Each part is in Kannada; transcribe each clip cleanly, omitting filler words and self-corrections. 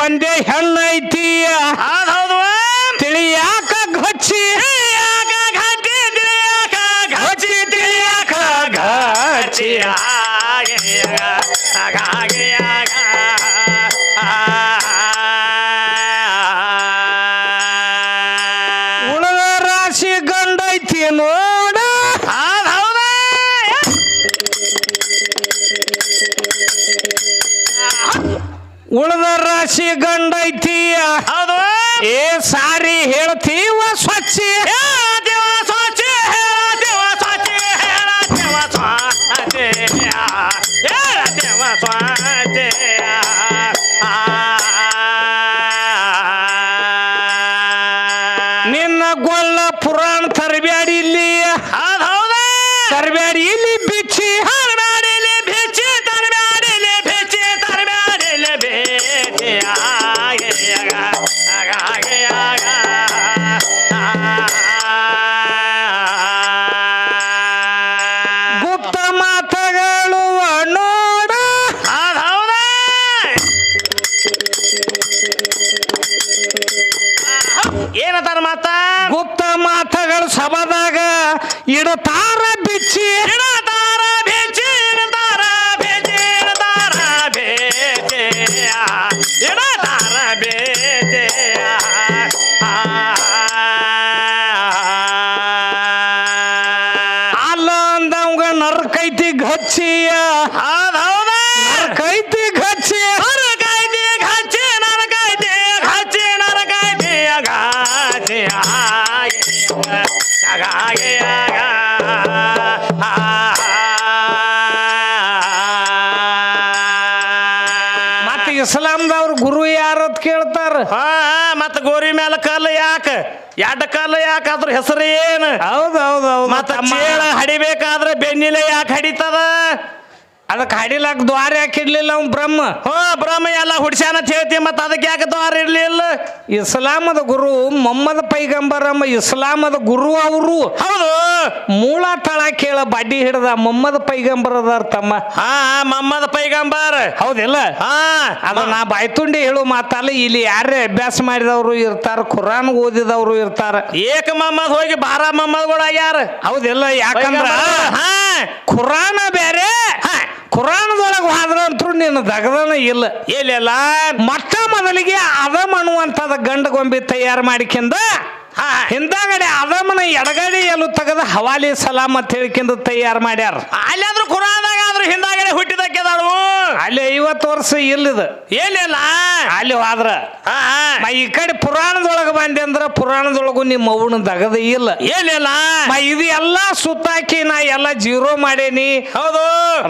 ಒಂದೇ ಹೆಣ್ಣು ಐತಿ ಹೌದು ತಿಳಿಯಾಕ ಘಚ್ಚಿ ತಿಳಿಯಾಕ ಘಚ್ಚಿ ಉಳದ ರಾಶಿ ಗಂಡೈತಿ ನೋಡ ಉಳದ ರಾಶಿ ಗಂಡೈತಿ ಹೌದು ಏ ಸಾರಿ ಹೇಳ್ತೀವ ಸ್ವಚ್ಛ ದೇವ ಸ್ವಚ್ಛ ದೇವ ಸ್ವಚ್ಛ ದೇವ ಸ್ವಚ್ಛ ದೇವ ಸ್ವಚ್ಛ ನಿನ್ನ ಗೊಲ್ಲ ಪುರಾಣ ತರಬ್ಯಾಡಿ ಇಲ್ಲಿ ತರಬ್ಯಾಡಿ ಇಲ್ಲಿ ಬಿಚ್ಚಿ ಹರಡಾಡಿಲಿ ಬೆಚ್ಚಿ ತರಬ್ಯಾಡಿಲಿ ಬೆಚ್ಚಿ ತರಬ್ಯಾಡಿಲಿ ಬೆಚ್ಚಿ ಗುಪ್ತ ಮಾತಗಳು ನೋಡ ಏನಂತಾರ ಮಾತ ಗುಪ್ತ ಮಾತಗಳು ಸಭಾದಾಗ ಇಡತಾರ ಬಿಚ್ಚಿ ಇಡತಾರ ಬೆಚ್ಚಿ ಇಡತಾರ ಬೆಚ್ಚಿ ಇಡತಾರ ಬೆಚ್ಚಿ ಇಡತಾರ ಬೆಚ್ಚಿ ಅಲ್ಲ ಅಂದವಂಗ ನರ್ಕೈತಿ ಘಚ್ಚಿಯ ನರ್ಕೈತಿ ಘಚ್ಚಿ ನರಕೈತಿ ಘಚ್ಚಿ ನರಕೈತಿ ಘಚ್ಚಿ ನರಕೈತಿ ಘಚ್ಚಿ ಮತ್ತೆ ಇಸ್ಲಾಂದವ್ರ ಗುರು ಯಾರತ್ ಕೇಳ್ತಾರ ಮತ್ತ ಗೋರಿ ಮೇಲೆ ಕಲ್ಲು ಯಾಕ ಎಡ್ಡ ಕಲ್ಲು ಯಾಕ ಅದ್ರ ಹೆಸರು ಏನು ಹೌದೌದೌದು ಮತ್ತ ಚೇಳ ಹಡಿಬೇಕಾದ್ರೆ ಬೆನ್ನಿಲೆ ಯಾಕೆ ಹಡಿತದ ಅದಕ್ಕೆ ಹಡಿಲಾಕ ದ್ವಾರ ಯಾಕೆ ಇಡ್ಲಿಲ್ಲ ಅವ್ನು ಬ್ರಹ್ಮ ಬ್ರಹ್ಮ ಎಲ್ಲ ಹುಡ್ಸ್ಯಾನ ಅಂತ ಹೇಳ್ತೀವಿ ಮತ್ತ ಅದಕ್ಕೆ ಯಾಕೆ ದ್ವಾರ ಇರ್ಲಿಲ್ಲ ಇಸ್ಲಾಮದ ಗುರು ಮೊಹಮ್ಮದ್ ಪೈಗಂಬರಮ್ಮ ಇಸ್ಲಾಮದ ಗುರು ಅವರು ಹೌದು ಮೂಲ ತಳ ಕೇಳ ಬಡ್ಡಿ ಹಿಡ್ದ ಮೊಹಮ್ಮದ್ ಪೈಗಂಬರ್ ಅದಾರ ತಮ್ಮ ಮಮ್ಮದ ಪೈಗಂಬರ್ ಹೌದಿಲ್ಲ ಅದು ನಾ ಬಾಯ್ತುಂಡಿ ಹೇಳು ಮಾತಲ್ಲ ಇಲ್ಲಿ ಯಾರೇ ಅಭ್ಯಾಸ ಮಾಡಿದವರು ಇರ್ತಾರ ಖುರಾನ್ ಓದಿದವರು ಇರ್ತಾರ ಏಕ ಮಮ್ಮದ್ ಹೋಗಿ ಬಾರ ಮಮ್ಮದ್ಗಳು ಆಗ್ಯಾರ ಹೌದಿಲ್ಲ ಯಾಕಂದ್ರ ಖುರಾನ ಬೇರೆ ಖುರಾನದೊಳಗೆ ಹೋದ್ರಂತ್ರು ನೀನು ದಗದನ ಇಲ್ಲ ಇಲ್ಲ ಮೊಟ್ಟ ಮೊದಲಿಗೆ ಅದಮ್ ಅನ್ನುವಂಥದ ಗಂಡಗೊಂಬಿ ತಯಾರು ಮಾಡಿಕೆಂದ ಹಿಂದಾಗಡೆ ಅದಮ್ಮನ ಎಡಗಡೆ ಎಲ್ಲೂ ತೆಗೆದ ಹವಾಲಿ ಸಲಾಮ್ ಅಂತ ಹೇಳಿಕೆಂದು ತಯಾರು ಮಾಡ್ಯಾರ ಅಲ್ಲಾದ್ರೂ ಖುರಾನ್ದಾಗ ಆದ್ರೂ ಹಿಂದಾಗಡೆ ಹುಟ್ಟಿದಕ್ಕೆದಾಳು ಅಲ್ಲಿ 50 ವರ್ಷ ಇಲ್ಲಿದ ಏನಿಲ್ಲ ಅಲ್ಲಿ ಹೋದ್ರ ಈ ಕಡೆ ಪುರಾಣದೊಳಗೆ ಬಂದೆ ಅಂದ್ರ ಪುರಾಣದೊಳಗು ನಿಮ್ಮ ಅವನ ದಗದ ಇಲ್ಲ ಏನಿಲ್ಲ ಇದು ಎಲ್ಲಾ ಸುತ್ತಾಕಿ ನಾ ಎಲ್ಲ ಜೀರೋ ಮಾಡೇನಿ ಹೌದು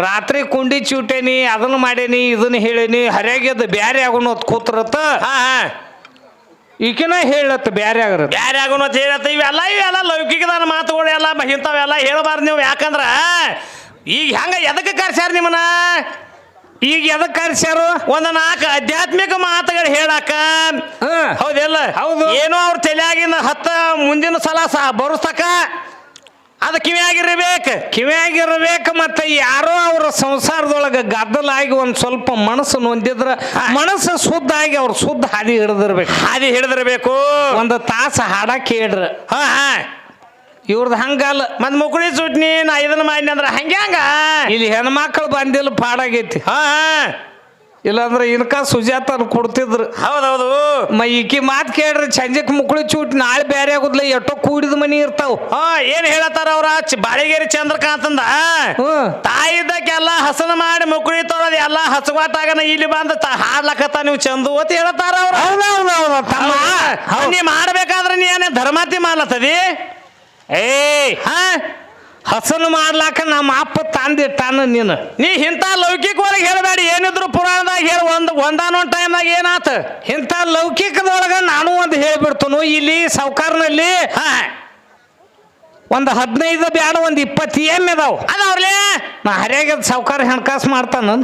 ರಾತ್ರಿ ಕುಂಡಿ ಚೂಟೇನಿ ಅದನ್ನ ಮಾಡೇನಿ ಇದನ್ನ ಹೇಳೇನಿ ಹರ್ಯಾಗ್ಯದ ಬ್ಯಾರೆ ಆಗೋಣ ಕೂತ್ರತ್ತ ಈಕಿನ ಹೇಳತ್ತ ಬ್ಯಾರೆ ಆಗರತ್ತ ಬ್ಯಾರೆ ಆಗೋಣ ಅಂತ ಹೇಳತ್ತ ಇವೆಲ್ಲ ಲೌಕಿಕದ ಮಾತುಗಳು ಎಲ್ಲ ಇಂಥವೆಲ್ಲ ಹೇಳಬಾರ್ದು ನೀವು ಯಾಕಂದ್ರ ಈಗ ಹೆಂಗ ಎದಕ್ಕೆ ಕರ್ಸ್ಯಾರ ನಿಮ್ಮನ್ನ ಈಗ ಎದಕ್ಕೆ ಕರ್ಸ್ಯಾರು ಒಂದು 4 ಆಧ್ಯಾತ್ಮಿಕ ಮಾತುಗಳು ಹೇಳಾಕ ಹೌದಿಲ್ಲ ಹೌದು ಏನೋ ಅವ್ರ ತಲೆಯಾಗಿನ ಮುಂದಿನ ಸಲ ಬರುಸ್ತಕ ಅದು ಕಿವಿಯಾಗಿರ್ಬೇಕು ಮತ್ತೆ ಯಾರೋ ಅವ್ರ ಸಂಸಾರದೊಳಗೆ ಗದ್ದಲಾಗಿ ಒಂದ್ ಸ್ವಲ್ಪ ಮನಸ್ಸು ನೊಂದಿದ್ರ ಮನಸ್ಸು ಶುದ್ಧ ಆಗಿ ಅವ್ರ ಶುದ್ಧ ಹಾದಿ ಹಿಡಿದಿರ್ಬೇಕು ಒಂದು ತಾಸು ಹಾಡ ಕೇಳ್ರ ಇವ್ರದ್ದು ಹಂಗಲ್ಲ ಮತ್ ಮುಕುಳಿ ಸುಟ್ನಿ ನಾ ಇದನ್ನ ಮಾಡಿ ಅಂದ್ರ ಹಂಗ್ಯಾಂಗ ಇಲ್ಲಿ ಹೆಣ್ಮಕ್ಳು ಬಂದಿಲ್ಲ ಪಾಡಾಗೈತಿ ಇಲ್ಲಾಂದ್ರೆ ಇನ್ಕ ಸುಜಾತನ್ ಕೊಡ್ತಿದ್ರು ಹೌದೌದು ಈಕಿ ಮಾತ್ ಕೇಳ್ರಿ ಸಂಜೆಕ್ ಮುಕುಳಿ ಚೂಟ್ ನಾಳೆ ಬೇರೆ ಆಗುದ್ಲ ಎಷ್ಟೋ ಕೂಡಿದ ಮನಿ ಇರ್ತಾವ ಏನ್ ಹೇಳತ್ತಾರ ಅವ್ರ ಬಾಳಿಗೇರಿ ಚಂದ್ರಕಾಂತಂದ ತಾಯಿದ್ದಕ್ಕೆಲ್ಲ ಹಸನ ಮಾಡಿ ಮುಕುಳಿ ತೊಳದ್ ಎಲ್ಲಾ ಹಸವಾತಾಗನ ಇಲ್ಲಿ ಬಂದ ಹಾಡ್ಲಕತ್ತ ನೀವು ಚಂದು ಅಂತ ಹೇಳತ್ತಾರ ಅವ್ರ ನೀ ಮಾಡ್ಬೇಕಾದ್ರೆ ನೀ ಏನೇ ಧರ್ಮಾತಿ ಮಾಡ್ಲತ್ತದಿ ಹಸನು ಮಾಡ್ಲಾಕ ನಮ್ಮ ಅಪ್ಪ ತಂದಿಟ್ಟಾನ ನೀ ಇಂಥ ಲೌಕಿಕವಾಗಿ ಹೇಳಬೇಡಿ ಏನಿದ್ರು ಪುರಾಣದಾಗ ಹೇಳ ಒಂದಾನೊಂದು ಟೈಮ್ದಾಗ ಏನಾತ ಇಂಥ ಲೌಕಿಕದೊಳಗ ನಾನು ಒಂದು ಹೇಳ್ಬಿಡ್ತನು ಇಲ್ಲಿ ಸಾವುಕಾರನಲ್ಲಿ ಒಂದು 15 ಬ್ಯಾಡ ಒಂದು 20 ಎಮ್ಮೆ ಅದಾವ್ರಲೇ ನಾ ಹರಿಯಾಗ ಸಾವುಕಾರ ಹಣಕಾಸು ಮಾಡ್ತಾನ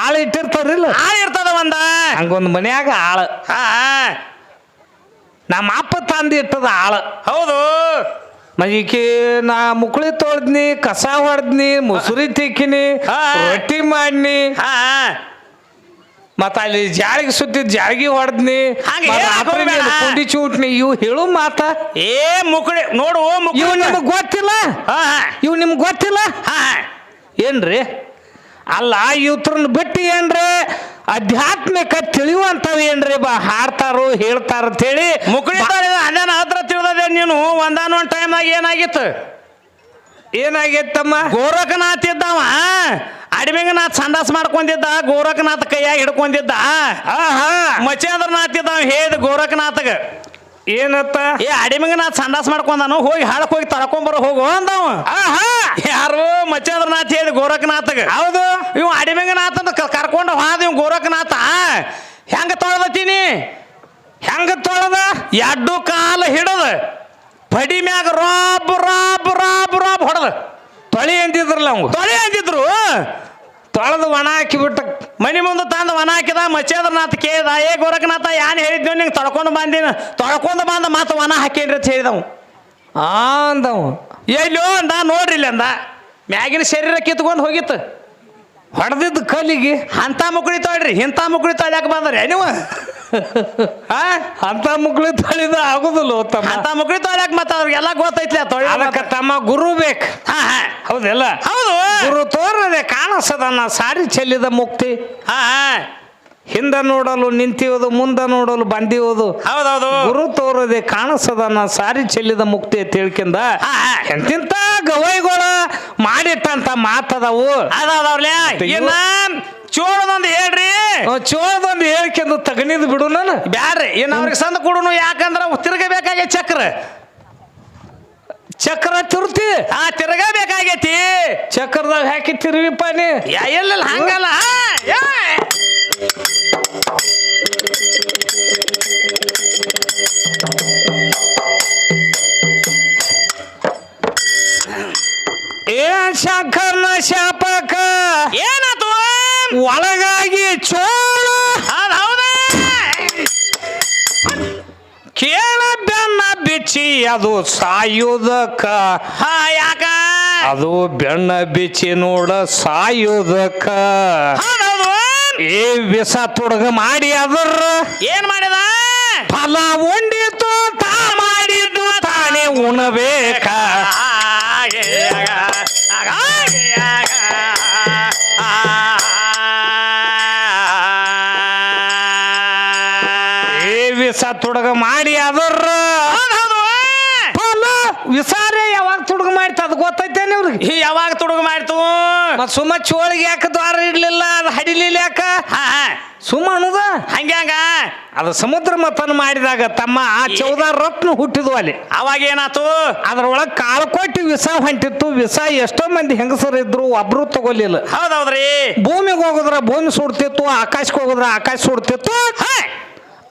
ಆಳ ಇಟ್ಟಿರ್ತಾರಿಲ್ಲ ಇರ್ತದ ಹಂಗೊಂದು ಮನ್ಯಾಗ ಆಳ ನಮ್ಮ ಅಪ್ಪ ತಂದಿಟ್ಟದ ಆಳ ಹೌದು ಮಜಿಕೆ ನಾ ಮುಕುಳಿ ತೊಳ್ದ್ನಿ ಕಸ ಹೊಡೆದ್ನಿ ಮುಸುರಿ ತಿಕ್ಕಿನಿ ರೊಟ್ಟಿ ಮಾಡಿನಿ ಮತ್ತ ಅಲ್ಲಿ ಜಾಳಿಗೆ ಸುತ್ತಿದ್ ಜಾಳಿಗೆ ಹೊಡೆದ್ನಿ ಹಂಗೆ ಹೇಳಕ್ ಹೋಗ್ಬೇಡ. ಕುಂಡಿ ಚೂಟ್ನಿ ಇವು ಹೇಳು ಮಾತ ಏ ಮುಕುಳಿ ನೋಡು ಇವು ನಿಮಗ್ ಗೊತ್ತಿಲ್ಲ ಇವು ನಿಮ್ಗೆ ಗೊತ್ತಿಲ್ಲ ಏನ್ರಿ ಅಲ್ಲ ಇವ್ರನ್ನ ಬಿಟ್ಟು ಏನ್ರಿ ಅಧ್ಯಾತ್ಮಿಕ ತಿಳಿಯುವಂತವ್ ಏನ್ರಿ ಹಾಡ್ತಾರೋ ಹೇಳ್ತಾರ ಅಂತ ಹೇಳಿ ಮುಕುಳಿ ಅದೇನ ಹತ್ರ ತಿಳಿದೇ ನೀನು ಒಂದಾನೊಂದ್ ಟೈಮ್ನಾಗ ಏನಾಗಿತ್ತು ಏನಾಗೈತಮ್ಮ ಗೋರಖನಾಥ್ ಇದ್ದವ ಅಡಿಮೆಂಗನಾಥ್ ಸಂಡಾಸ್ ಮಾಡ್ಕೊಂಡಿದ್ದ ಗೋರಖನಾಥ್ ಕೈಯಾಗ ಹಿಡ್ಕೊಂಡಿದ್ದ ಮಚೇಂದ್ರನಾಥ್ ಇದ್ದವ ಹೇಳಿದ ಗೋರಖನಾಥಗ ಏನತ್ತ ಏ ಅಡಿಮೆಂಗನಾಥ್ ಸಂಡಾಸ್ ಮಾಡ್ಕೊಂಡಾನು ಹೋಗಿ ಹಾಳಕ್ ಹೋಗಿ ತಳ್ಕೊಂಬರೋ ಹೋಗು ಅಂದವ ಯಾರು ಮಚೇಂದ್ರನಾಥ್ ಹೇಳಿ ಗೋರಖನಾಥಗ ಹೌದು ಇವ್ ಅಡಿಮೆಂಗನಾಥ್ ಅಂತ ಕರ್ಕೊಂಡು ಹೋದ ಇವ್ ಗೋರಖನಾಥ ಹೆಂಗ ತೊಳೆದತೀನಿ ಹೆಂಗ ತೊಳೆದ ಎಡ್ಡು ಕಾಲ ಹಿಡದ ಪಡಿ ಮ್ಯಾಗ ರಾಬ್ ರಾಬ್ ರಾಬ್ ರಾಬ್ ಹೊಡೆದ ತೊಳಿ ಅಂತಿದ್ರಲ್ಲ ಅವಂಗ ತೊಳೆ ಅಂತಿದ್ರು ತೊಳೆದು ಒಣ ಹಾಕಿಬಿಟ್ಟ ಮನಿ ಮುಂದೆ ತಂದು ಒಣ ಹಾಕಿದ ಮಚೇಂದ್ರನಾಥ್ ಕೇಳಿದ ಏ ಗೋರಖನಾಥ ಏನ್ ಹೇಳಿದ್ವಿ ನಿಂಗೆ ತೊಳ್ಕೊಂಡು ಬಂದಿನ ತೊಳ್ಕೊಂಡು ಬಂದ ಮಾತು ಒಣ ಹಾಕೇನ್ರಿ ಅಂತ ಹೇಳಿದವು ಅಂದವ ಎಲ್ಲೋ ಅಂದ ನೋಡ್ರಿ ಇಲ್ಲಿ ಅಂದ ಮ್ಯಾಗಿನ ಶರೀರ ಕಿತ್ಕೊಂಡು ಹೋಗಿತ್ತು ಹೊಡೆದಿದ್ದು ಕಲಿಗೆ ಅಂತ ಮುಕುಳಿ ತೊಳ್ರಿ ಇಂಥ ಮುಕುಳಿ ತೊಳ್ಯಾಕ ಬಂದ್ರಿ ನೀವು ಅಂತ ಮುಕ್ಳಿ ತೊಳಿದ ಆಗುದಿಲ್ಲ ತಮ್ಮ ಅಂತ ಮುಕುಳಿ ತೊಳ್ಯಾಕ ಮತ್ತ ಅವ್ರಿಗೆಲ್ಲ ಗೊತ್ತೈತ್ಲಿ ಅದಕ್ಕೆ ತಮ್ಮ ಗುರು ಬೇಕು ಹೌದಲ್ಲ ಹೌದು ಗುರು ತೋರದೆ ಕಾಣಿಸದನ್ನ ಸಾರಿ ಚೆಲ್ಲಿದ ಮುಕ್ತಿ ಹಿಂದ ನೋಡಲು ನಿಂತಿಯೋದು ಮುಂದ ನೋಡಲು ಬಂದಿಯೋದು ಹೌದೌದು ಗುರು ತೋರದೆ ಕಾಣಿಸದನ್ನ ಸಾರಿ ಚೆಲ್ಲಿದ ಮುಕ್ತಿ ಅಂತ ಹೇಳ್ಕಿಂದ ಎಂತಿಂತ ಗವೈಗಳ ಮಾಡಿಟ್ಟಂತ ಮಾತದವು ಅದಾವ್ಲೆ ಇನ್ನ ಚೋಳದೊಂದು ಹೇಳ್ರಿ ಚೋಳದೊಂದು ಹೇಳ್ಕೆಂದು ತಗಣಿದ್ ಬಿಡು ನಾನು ಬ್ಯಾಡ್ರಿ ಇನ್ನು ಅವ್ರಿಗೆ ಸಂದ ಕೊಡುನು ಯಾಕಂದ್ರ ತಿರ್ಗಬೇಕಾಗೇ ಚಕ್ರ ಚಕ್ರ ತಿರುತಿ ತಿರ್ಗಬೇಕಾಗೈತಿ ಚಕ್ರದಾಗ ಹಾಕಿ ತಿರುವಿಪ್ಪ ನೀ ಎಲ್ಲ ಹಂಗಲ್ಲ ಏನ್ ಶಂಕರ್ನ ಶಾಪಕ ಏನಾತು ಒಳಗಾಗಿ ಚೋಳ ಹೌದ ಕೇಳ ಬೆನ್ನ ಬಿಚ್ಚಿ ಅದು ಸಾಯುವುದಕ್ಕ ಯಾಕ ಅದು ಬೆನ್ನ ಬಿಚ್ಚಿ ನೋಡ ಸಾಯುವುದಕ್ಕ ಏ ವಿಷ ತುಡುಗ ಮಾಡಿ ಅದರ ಏನ್ ಮಾಡಿದ ಫಲ ಉಂಡಿತು ತಾ ಮಾಡಿದ್ದು ತಾನೇ ಉಣಬೇಕ ಏ ವಿಷ ತುಡುಗ ಮಾಡಿ ಅದರ ಫಲ ವಿಸಾರೆ ಯಾವಾಗ ತುಡುಗ ಮಾಡ್ತ ಅದು ಗೊತ್ತೈತೇನೆ ಅವ್ರಿಗೆ ಯಾವಾಗ ತುಡುಗ ಮಾಡ್ತು ಮತ್ ಸುಮ್ಮ ಚೋಳಿಗೆ ಯಾಕ ದ್ವಾರ ಇಡ್ಲಿಲ್ಲ ಅದು ಹಡಿಲಿಲ್ಲ ಯಾಕ ಸುಮ್ಮ ಅನ್ನೋದ ಹಂಗ್ಯಾಂಗ ಅದು ಸಮುದ್ರ ಮತನ ಮಾಡಿದಾಗ ತಮ್ಮ ಆ 14 ರತ್ನ ಹುಟ್ಟಿದ್ವು ಅಲ್ಲಿ ಅವಾಗ ಏನಾತು ಅದ್ರೊಳಗೆ ಕಾಳು ಕೊಟ್ಟು ವಿಷ ಹೊಂಟಿತ್ತು ವಿಷ ಎಷ್ಟೋ ಮಂದಿ ಹೆಂಗಸರು ಇದ್ರು ಒಬ್ರು ತಗೊಲಿಲ್ಲ ಹೌದೌದ್ರಿ ಭೂಮಿಗೆ ಹೋಗುದ್ರ ಭೂಮಿ ಸುಡ್ತಿತ್ತು ಆಕಾಶಕ್ಕೆ ಹೋಗುದ್ರ ಆಕಾಶ ಸುಡ್ತಿತ್ತು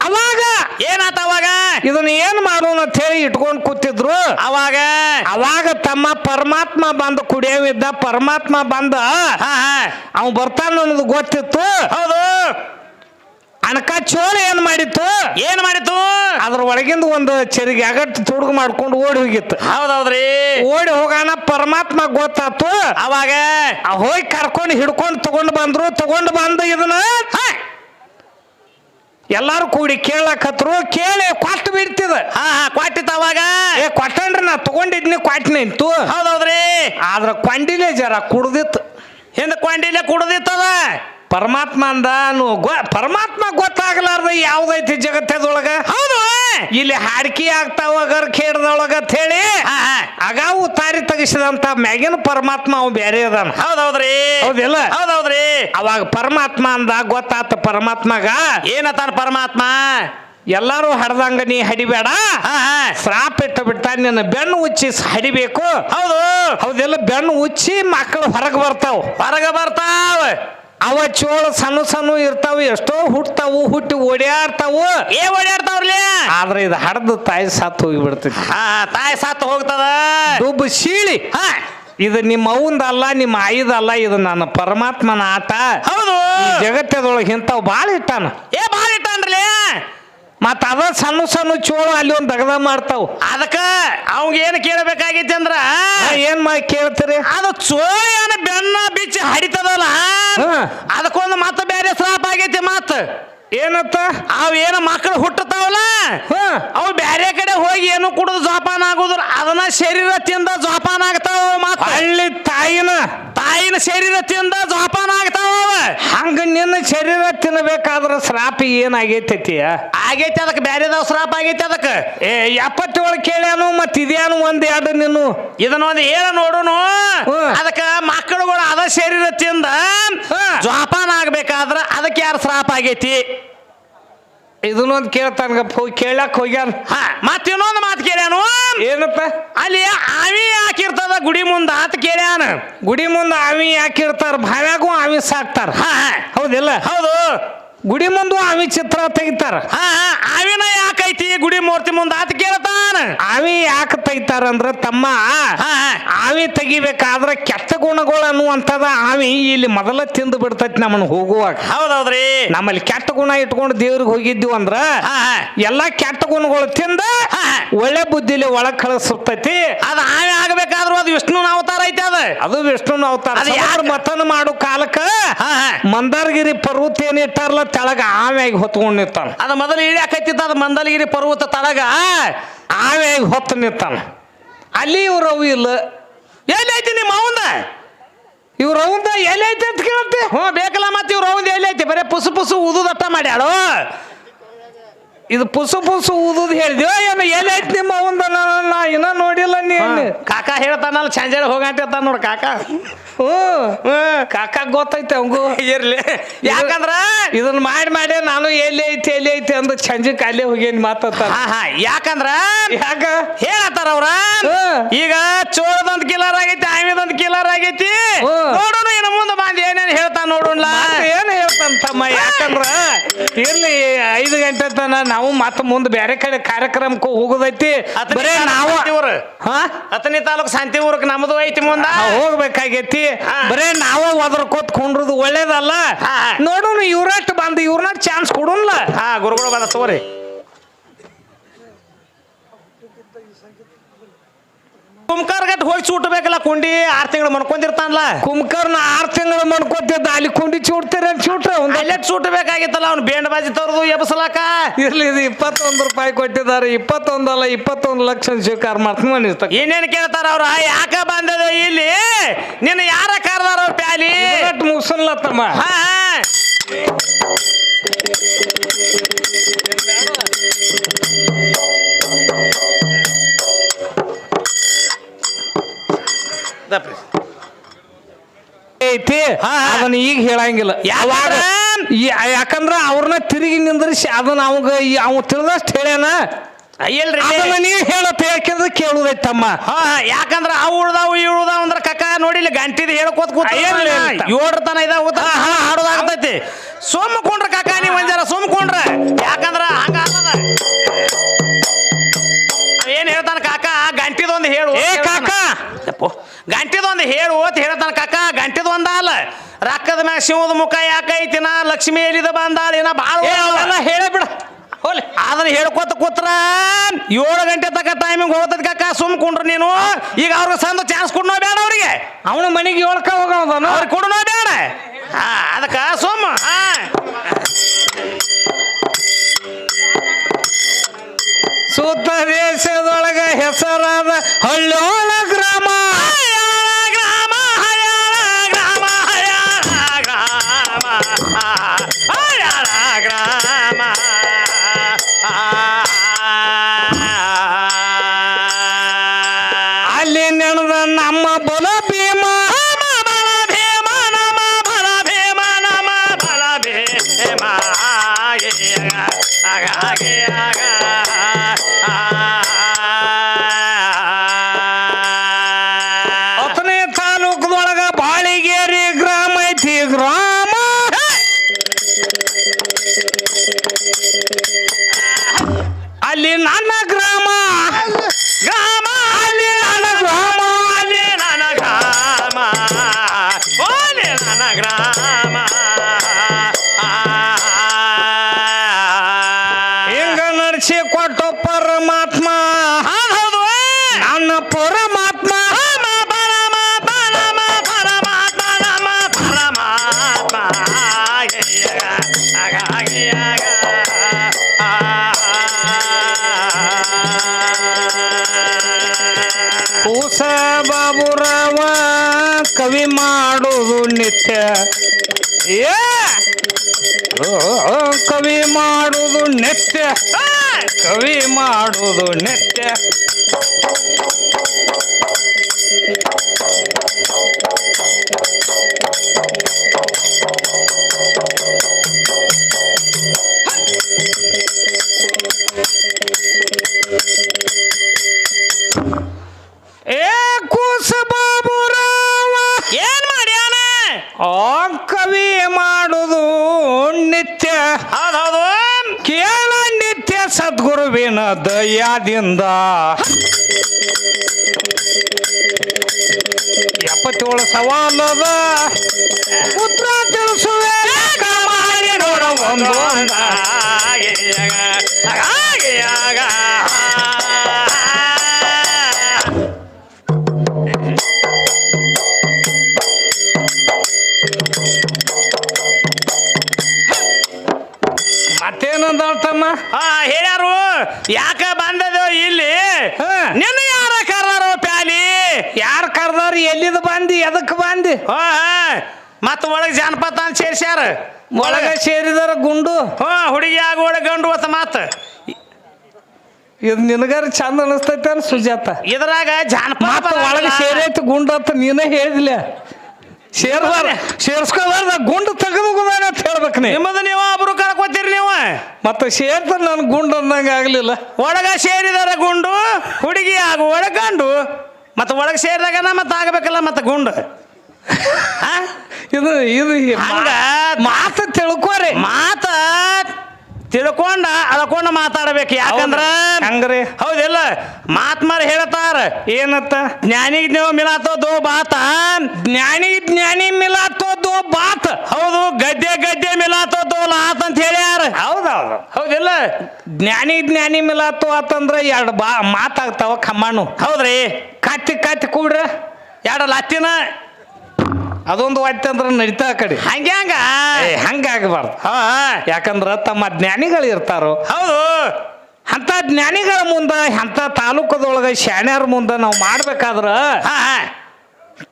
ಅವಾಗ ಏನಾತ ಅವಾಗ ಇದನ್ನ ಏನ್ ಮಾಡೋಣ ಅಂತ ಹೇಳಿ ಇಟ್ಕೊಂಡು ಕೂತಿದ್ರು ಅವಾಗ ತಮ್ಮ ಪರಮಾತ್ಮ ಬಂದು ಕುಡಿಯವಿದ್ದ ಪರಮಾತ್ಮ ಬಂದ ಅವ್ ಬರ್ತಾನ ಅನ್ನೋದು ಗೊತ್ತಿತ್ತು ಹೌದು ಅಣಕ ಚೋಳ ಏನ್ ಮಾಡಿತ್ತು ಅದ್ರ ಒಳಗಿಂದ ಒಂದು ಚೆರಿಗೆ ಅಗಟ್ಟು ತುಡುಗು ಮಾಡ್ಕೊಂಡು ಓಡಿ ಹೋಗಿತ್ತು ಹೌದೌದ್ರಿ ಓಡಿ ಹೋಗೋಣ ಪರಮಾತ್ಮ ಗೊತ್ತಾತು ಅವಾಗ ಹೋಗಿ ಕರ್ಕೊಂಡು ಹಿಡ್ಕೊಂಡು ತಗೊಂಡು ಬಂದು ಇದನ್ನ ಎಲ್ಲಾರು ಕೂಡಿ ಕೇಳಕತ್ರು ಕೇಳಿ ಕೊಟ್ಟು ಬಿಡ್ತಿದ ಕೊಟ್ಟಿತ್ತ ಅವಾಗ ಕೊಟ್ಟನ್ರಿ ನಾ ತಗೊಂಡಿದ್ನಿ ಕೊಟ್ಟಿನಿ ಅಂತು ಹೌದೌದ್ರಿ ಆದ್ರ ಕೊಂಡಿಲೆ ಜರ ಕುಡ್ದಿತ್ತು ಹಿಂದ ಕೊಂಡಿಲೆ ಕುಡ್ದಿತ್ತದ ಪರಮಾತ್ಮ ಅಂದ ಪರಮಾತ್ಮ ಗೊತ್ತಾಗಲಾರ್ದ ಯಾವ್ದೈತಿ ಜಗತ್ತದೊಳಗ ಹೌದು ಇಲ್ಲಿ ಹಾಡ್ಕಿ ಆಗ್ತಾವ ಗರ್ಖೇಡ್ದೊಳಗ ಅಂತ ಹೇಳಿ ಅಗಾವು ತಾರಿ ತೆಗಿಸಿದಂತ ಮ್ಯಾಗಿನ ಪರಮಾತ್ಮ ಅವ್ ಬೇರೆ ಅದಾನ ಹೌದೌದ್ರಿ ಹೌದಿಲ್ಲ ಹೌದೌದ್ರಿ ಅವಾಗ ಪರಮಾತ್ಮ ಅಂದ ಗೊತ್ತಾತ ಪರಮಾತ್ಮಗ ಏನತಾನ ಪರಮಾತ್ಮ ಎಲ್ಲಾರು ಹಡ್ದಂಗ ನೀ ಹಡಿಬೇಡ ಶ್ರಾಪ ಇಟ್ಟ ಬಿಟ್ಟ ನಿನ್ನ ಬೆನ್ನು ಉಚ್ಚಿ ಹಡಿಬೇಕು ಹೌದೆಲ್ಲ ಬೆನ್ನು ಉಚ್ಚಿ ಮಕ್ಕಳು ಹೊರಗೆ ಬರ್ತಾವ ಅವ ಚೋಳ ಸಣ್ಣ ಇರ್ತಾವ ಎಷ್ಟೋ ಹುಟ್ಟಿ ಓಡ್ಯಾಡ್ತಾವು ಓಡ್ಯಾಡ್ತಾವ್ರಲಿ ಆದ್ರೆ ಇದು ಹಡ್ದು ತಾಯಿ ಸತ್ತು ಹೋಗಿಬಿಡ್ತೈತಿ ತಾಯಿ ಸತ್ತು ಹೋಗ್ತದ ದುಬ್ಬ ಶೀಳಿ ಇದು ನಿಮ್ಮ ಅವಂದಲ್ಲ ನಿಮ್ಮ ಆಯಿದಲ್ಲ ಇದು ನನ್ನ ಪರಮಾತ್ಮನ ಆಟ ಹೌದು ಜಗತ್ತದೊಳಗೆ ಇಂಥವು ಭಾಳ ಇಟ್ಟಾನ ಭಾಳ ಇಟ್ಟಾನ್ರಲಿ ಮತ್ತ ಅದ ಸಣ್ಣ ಚೋಳ ಅಲ್ಲಿ ಒಂದು ದಗದ ಮಾಡ್ತಾವ ಅದಕ್ಕ ಅವಂಗ ಏನ್ ಕೇಳಬೇಕಾಗೈತಿ ಅಂದ್ರ ಏನ್ ಕೇಳ್ತೀರಿ ಅದು ಚೋಳ ಏನ ಬೆನ್ನ ಬಿಚ್ಚಿ ಹಡಿತದಲ್ಲ ಅದಕ್ಕೊಂದು ಮತ್ತ ಬೇರೆ ಶ್ರಾಪ ಆಗೈತಿ ಮತ್ತ ಏನತ್ತ ಅವೇನು ಮಕ್ಕಳು ಹುಟ್ಟತಾವಲ್ಲ ಅವು ಬ್ಯಾರೆ ಕಡೆ ಹೋಗಿ ಏನು ಕುಡಿದು ಜೋಪಾನ ಆಗುದ್ರ ಅದನ್ನ ಶರೀರ ತಿಂದ ಜೋಪಾನ ಆಗ್ತಾವ ಮಾತ್ರ ಹಳ್ಳಿ ತಾಯಿನ ಶರೀರ ತಿಂದ ಜೋಪಾನ ಆಗ್ತಾವ ಹಂಗ ನಿನ್ನ ಶರೀರ ತಿನ್ನಬೇಕಾದ್ರ ಶ್ರಾಪ ಏನಾಗೈತೈತಿಯ ಆಗೈತಿ ಅದಕ್ಕೆ ಬ್ಯಾರೆದವ್ ಶ್ರಾಪ ಆಗೈತಿ ಅದಕ್ಕೆ 77 ಕೇಳ್ಯಾನು ಮತ್ ಇದ್ಯಾನು ಒಂದ್ ಎರಡು ನೀನು ಇದನ್ನೊಂದು ಹೇಳ ನೋಡುನು ಅದಕ್ಕ ಮಕ್ಕಳುಗಳು ಅದ ಶರೀರ ತಿಂದ ಜೋಪಾನ ಆಗ್ಬೇಕಾದ್ರ ಅದಕ್ಕೆ ಯಾರು ಶ್ರಾಪ ಆಗೈತಿ ಇದನ್ನೊಂದು ಕೇಳ್ತಾನ ಕೇಳಕ್ ಹೋಗ್ಯಾನ ಮತ್ ಇನ್ನೊಂದು ಮಾತು ಕೇಳ್ಯಾನು ಏನಪ್ಪ ಅಲ್ಲಿ ಆವಿ ಹಾಕಿರ್ತದ ಗುಡಿ ಮುಂದ ಅಂತ ಕೇಳ್ಯಾನ ಗುಡಿ ಮುಂದ ಆವಿ ಹಾಕಿರ್ತಾರ ಬಾವ್ಯಾಗೂ ಆವಿ ಸಾಕ್ತಾರ ಹೌದಿಲ್ಲ ಹೌದು ಗುಡಿ ಮುಂದೆ ಆವಿ ಚಿತ್ರ ತೆಗಿತಾರ ಆವಿನ ಯಾಕೈತಿ ಗುಡಿ ಮೂರ್ತಿ ಮುಂದ ಅಂತ ಕೇಳ್ತಾನ ಆವಿ ಯಾಕೆ ತೆಗಿತಾರ ಅಂದ್ರ ತಮ್ಮ ಆವಿ ತೆಗಿಬೇಕಾದ್ರ ಕೆಟ್ಟ ಗುಣಗಳು ಅನ್ನುವಂಥದ ಆವಿ ಇಲ್ಲಿ ಮೊದಲ ತಿಂದು ಬಿಡ್ತೈತಿ ನಮ್ಮನ್ನ ಹೋಗುವಾಗ ಹೌದೌದ್ರಿ ನಮ್ಮಲ್ಲಿ ಕೆಟ್ಟ ಗುಣ ಇಟ್ಕೊಂಡು ದೇವ್ರಿಗೆ ಹೋಗಿದ್ದೀವಿ ಅಂದ್ರ ಎಲ್ಲಾ ಕೆಟ್ಟ ಗುಣಗಳು ತಿಂದ ಒಳ್ಳೆ ಬುದ್ಧಿಲಿ ಒಳಗ್ ಕಳಿಸ್ತೈತಿ ಅದ ಆವಿ ಆಗ್ಬೇಕಾದ್ರೂ ಅದು ವಿಷ್ಣುನ ಅವತಾರ ಐತಿ ಅದು ವಿಷ್ಣುನ ಅವತಾರ ಮತನ ಮಾಡೋ ಕಾಲಕ್ಕ ಮಂದಾರಗಿರಿ ಪರ್ವತ ಏನಿಟ್ಟಾರಲ್ಲ ತೆಳಗ ಆಮ್ಯಾಗಿ ಹೊತ್ಕೊಂಡ್ ನಿಂತಾನ ಅದ ಮೊದಲು ಇಳಿಯಾಕೈತಿತ್ತ ಅದ ಮಂದಲಗಿರಿ ಪರ್ವತ ತಳಗ ಆಮ್ಯಾಗಿ ಹೊತ್ತು ನಿಂತಾನ ಅಲ್ಲಿ ಇವ್ರು ಅವು ಇಲ್ಲ ಎಲ್ಲಿ ಐತಿ ನಿಮ್ಮ ಅವಂದ ಇವ್ರ ಅವಂದ ಎಲ್ಲಿ ಐತಿ ಅಂತ ಕೇಳತ್ತೆ ಬೇಕಲ್ಲ ಮತ್ತೆ ಇವ್ರ ಅವಂದ ಎಲ್ಲಿ ಐತಿ ಬರೇ ಪುಸು ಊದುದಟ್ಟ ಮಾಡ್ಯಾಳು ಇದು ಪುಸು ಊದುದು ಹೇಳಿದ್ಯೋ ಏನು ಎಲ್ಲಿ ಐತಿ ನಿಮ್ಮ ಅವಂದ ನಾ ಇನ್ನ ನೋಡಿಲ್ಲ ನೀನು ಕಾಕ ಹೇಳ್ತಾನಲ್ಲ ಸಂಜೆ ಹೋಗಂತ ನೋಡ ಕಾಕ ಕಾಕ ಗೊತ್ತೈತೆ ಅವಂಗೂ ಇರ್ಲಿ ಯಾಕಂದ್ರ ಇದನ್ನ ಮಾಡಿ ನಾನು ಎಲ್ಲಿ ಐತಿ ಅಂದ ಸಂಜೆಕ್ ಅಲ್ಲೇ ಹೋಗೇನಿ ಮಾತಾಡ್ತಾರ ಯಾಕಂದ್ರ ಯಾಕ ಹೇಳತ್ತಾರ ಅವ್ರ ಈಗ ಚೋಳದೊಂದ್ ಕಿಲ್ಲರ್ ಆಗೈತಿ ಆಮಿದೊಂದ್ ಕಿಲ್ಲರ್ ಆಗೈತಿ ನೋಡೋಣ ಇನ್ನು ಮುಂದೆ ಬಂದ್ ಏನೇನ್ ಹೇಳ್ತಾನ ನೋಡೋಣ ಏನ್ ಹೇಳ್ತಾನ ತಮ್ಮ ಯಾಕಂದ್ರ ಇರ್ಲಿ 5 ಗಂಟೆ ತನ ನಾವು ಮತ್ತ ಮುಂದೆ ಬೇರೆ ಕಡೆ ಕಾರ್ಯಕ್ರಮಕ್ಕೆ ಹೋಗೋದೈತಿ ಬರೇ ನಾವು ಹತ್ತನೇ ತಾಲೂಕು ಶಾಂತಿ ಊರಕ್ ನಮ್ದು ಐತಿ ಮುಂದ ಹೋಗ್ಬೇಕಾಗೈತಿ ಬರೇ ನಾವ ಒದರ್ಕೋತ್ ಕೊಂಡ್ರದು ಒಳ್ಳೇದಲ್ಲ ನೋಡೋಣ ಇವ್ರಟ್ ಬಂದು ಇವ್ರನ್ನ ಚಾನ್ಸ್ ಕೊಡೋಣ ಗುರುಗಳು ಬಂದ ತಗೋರಿ ಕುಮ್ಕಾರ್ಗಟ್ ಹೋಗಿ ಚೂಟ್ಬೇಕಲ್ಲ ಕುಂಡಿ 6 ತಿಂಗಳು ಮನ್ಕೊಂಡಿರ್ತಾನಲ್ಲ ಕುಮ್ಕರ್ನ 6 ತಿಂಗಳು ಮನ್ಕೋತಿದ್ದ ಅಲ್ಲಿ ಕುಂಡಿ ಚೂಡ್ತೀರ ಚೂಟ್ರ ಅಲ್ಲೇ ಚೂಟ್ಬೇಕಾಗಿತ್ತಲ್ಲ ಅವ್ನು ಬೇಂಡ್ ಬಾಜಿ ತರದು ಎಬ್ಸಲಾಕ ಇರ್ಲಿ ಇದು 21 ರೂಪಾಯಿ ಕೊಟ್ಟಿದ್ದಾರೆ 21 ಅಲ್ಲ 21 ಲಕ್ಷ ಸ್ವೀಕಾರ ಮಾಡ್ತೀನಿ ಏನೇನು ಕೇಳ್ತಾರ ಅವ್ರ ಯಾಕ ಬಂದದ ಇಲ್ಲಿ ನಿನ್ನ ಯಾರ ಕರ್ದಾರ ಅವ್ರ ಪ್ಯಾಲಿ ಮುಗಿಸಲ್ಲ ತಮ್ಮ ಐತಿ ಅದನ್ನ ಈಗ ಹೇಳಂಗಿಲ್ಲ ಯಾಕಂದ್ರ ಅವ್ರನ್ನ ತಿರುಗಿ ನಿಂದ್ರಿಸಿ ಅದನ್ನ ಅವ್ ತಿಳಿದಷ್ಟು ಹೇಳ್ಯಾನ ನೀವು ಹೇಳತ್ತ ಯಾಕಂದ್ರೆ ಕೇಳುದೈತಮ್ಮ ಯಾಕಂದ್ರ ಅವು ಉಳ್ದಾವು ಉಳ್ದಾವ್ ಅಂದ್ರ ಕಕ್ಕ ನೋಡಿಲ್ಲ ಗಂಟಿದ್ ಹೇಳ್ಕೋತ ಕೂತ 7 ತನ ಇದಾವ ಹಾಡೋದಾಗ್ತೈತಿ ಸೋಮಕೊಂಡ್ರ ಕಕ್ಕ ನೀವ್ ಒಂಜಾರ ಸೋಮಕೊಂಡ್ರ ಯಾಕಂದ್ರ ಹಂಗ ಏನ್ ಹೇಳ್ತಾನ ಕಾಕ ಗಂಟಿದೊಂದು ಹೇಳು ಕಾಕ ಗಂಟಿದೊಂದು ಹೇಳು ಅಂತ ಹೇಳ್ತಾನ ಕಾಕ ಗಂಟಿದೊಂದ ಅಲ್ಲ ರಕ್ಕದ ಮ್ಯಾಗ ಶಿವದ ಮುಖ ಯಾಕೈತಿ ನಾ ಲಕ್ಷ್ಮಿ ಎಲ್ಲಿದ ಬಂದಾಳಿನ ಬಾಳ ಹೇಳಿ ಬಿಡ ಅದನ್ನ ಹೇಳ್ಕೊತ ಕೂತ್ರ 7 ಗಂಟೆ ತಕ ಟೈಮಿಂಗ್ ಹೋಗ್ತದ ಕಾಕ ಸುಮ್ಕೊಂಡ್ರು ನೀನು ಈಗ ಅವ್ರಿಗೆ ಸಂದ ಚಾನ್ಸ್ ಕೊಡನೋ ಬೇಡ ಅವ್ರಿಗೆ ಅವನ ಮನೆಗೆ 7ಕ ಹೋಗೋದನು ಅವ್ರಿಗೆ ಕೊಡನೋ ಬೇಡ ಅದಕ್ಕ ಸೋಮ ಸುತ್ತ ದೇಶದೊಳಗ ಹೆಸರಾದ ಹಳ್ಳೋಳ ಗ್ರಾಮ ಅಲ್ಲಿ ನೆನದ ನಮ್ಮ ಬಲ ಭೀಮ ಹತ್ತನೇ ತಾಲೂಕದೊಳಗ ಬಾಳಿಗೇರಿ ಗ್ರಾಮ ಐತಿ ಗ್ರಾಮ ಅಲ್ಲಿ ನನ್ನ ಗ್ರಾಮ ಗ್ರಾಮ ಅಲ್ಲಿ ನನ್ನ ಗ್ರಾಮ ಅಲ್ಲಿ ನನ್ನ ಗ್ರಾಮ ಓಲೆ ನನ್ನ ಗ್ರಾಮ ಹಿಂಗ ನಡೆಸಿ ಕೊಟ್ಟು ಪರಮಾತ್ಮ ಹೌದು ನನ್ನ ಪರಮಾತ್ಮ ಪರಮಾತ್ಮ ಕವಿ ಮಾಡುವುದು ನಿತ್ಯ ಏ ಕವಿ ಮಾಡುವುದು ನಿತ್ಯ ಕವಿ ಮಾಡುವುದು ನಿತ್ಯ ಏ ಕೂಸ ಬಾಬುರಾವ ಏನ್ ಮಾಡ್ಯಾನ ಆ ಕವಿ ಮಾಡುವುದು ನಿತ್ಯ ಹೌದೌದು ಕೇಳ ನಿತ್ಯ ಸದ್ಗುರುವಿನ ದಯಾದಿಂದ 77 ಸವಾಲದ ಉತ್ತರ ತಿಳಿಸುವೆ ಮಾಡಿ ನೋಡ ಒಂದು ಮತ್ತೇನಂದಮ್ಮ ಹೇಳ್ಯಾರು ಯಾಕ ಬಂದದು ಇಲ್ಲಿ ನಿನ್ನ ಯಾರ ಕರ್ದಾರೋ ಪ್ಯಾಲಿ ಯಾರು ಕರ್ದವ್ರು ಎಲ್ಲಿದ್ ಬಂದಿ ಎದಕ್ ಬಂದಿ ಮತ್ತ ಒಳಗ್ ಜಾನಪದ ಅಂತ ಸೇರ್ಸ್ಯಾರ ಒಳಗ ಸೇರಿದಾರ ಗುಂಡು ಹುಡುಗಿ ಆಗ ಒಳಗಂಡು ಅಂತ ಮಾತ ಇದು ನಿನಗಾರ ಚಂದ ಅನಿಸ್ತೈತೆ ಅನ್ ಸುಜಾತ ಇದ್ರಾಗ ಜಾನಪದ ಒಳಗೆ ಸೇರೈತಿ ಗುಂಡು ಅಂತ ನೀನೇ ಹೇಳಿದಿಲ್ಲ ಸೇರ್ಸ್ಕೋಬಾರ್ದ ಗುಂಡು ತೆಗೆದುಕೋಬೇಡ ಅಂತ ಹೇಳ್ಬೇಕು ನೀ ನಿಮ್ಮದು ನೀವು ಒಬ್ರು ಕಳ್ಕೊತೀರಿ ನೀವು ಮತ್ತೆ ಸೇರ್ತ ನನ್ ಗುಂಡು ಅಂದಂಗ ಆಗ್ಲಿಲ್ಲ ಒಳಗ ಸೇರಿದಾರ ಗುಂಡು ಹುಡುಗಿ ಆಗ ಒಳಗಂಡು ಮತ್ತೆ ಒಳಗೆ ಸೇರಿದಾಗ ಮತ್ತೆ ಆಗಬೇಕಲ್ಲ ಮತ್ತೆ ಗುಂಡು ಇದು ಇದು ಹಂಗ ಮಾತು ತಿಳ್ಕೋರಿ ಮಾತ ತಿಳ್ಕೊಂಡ ಅಳ್ಕೊಂಡ ಮಾತಾಡಬೇಕು ಯಾಕಂದ್ರ ಹಂಗ್ರಿ ಹೌದಿಲ್ಲ ಮಾತ್ಮಾರ್ ಹೇಳ್ತಾರ ಏನತ್ತ ಜ್ಞಾನಿಗೆ ನೀವು ಮಿಲಾತೋ ದೋ ಬಾತ ಜ್ಞಾನಿ ಮಿಲಾತೋ ದೋ ಬಾತ್ ಹೌದು ಗದ್ದೆ ಮಿಲಾತೋ ದೋ ಲಾತ್ ಅಂತ ಹೇಳ್ಯಾರ ಹೌದೌದು ಹೌದಿಲ್ಲ ಜ್ಞಾನಿ ಮಿಲಾತೋ ಆತಂದ್ರ ಎರಡು ಮಾತಾಗ್ತಾವ ಕಮ್ಮಣ್ಣು ಹೌದ್ರಿ ಕತ್ತಿ ಕೂಡ್ರ ಎರಡು ಲತ್ತಿನ ಅದೊಂದು ವಾದ್ಯ ಅಂದ್ರ ನಡೀತಾ ಕಡೆ ಹಂಗಾಗಬಾರ್ದು ಯಾಕಂದ್ರ ತಮ್ಮ ಜ್ಞಾನಿಗಳು ಇರ್ತಾರೋ ಹೌದು ಅಂತ ಜ್ಞಾನಿಗಳ ಮುಂದ ಅಂತ ತಾಲೂಕದೊಳಗ ಶಾಣ್ಯಾರ ಮುಂದ ನಾವು ಮಾಡ್ಬೇಕಾದ್ರ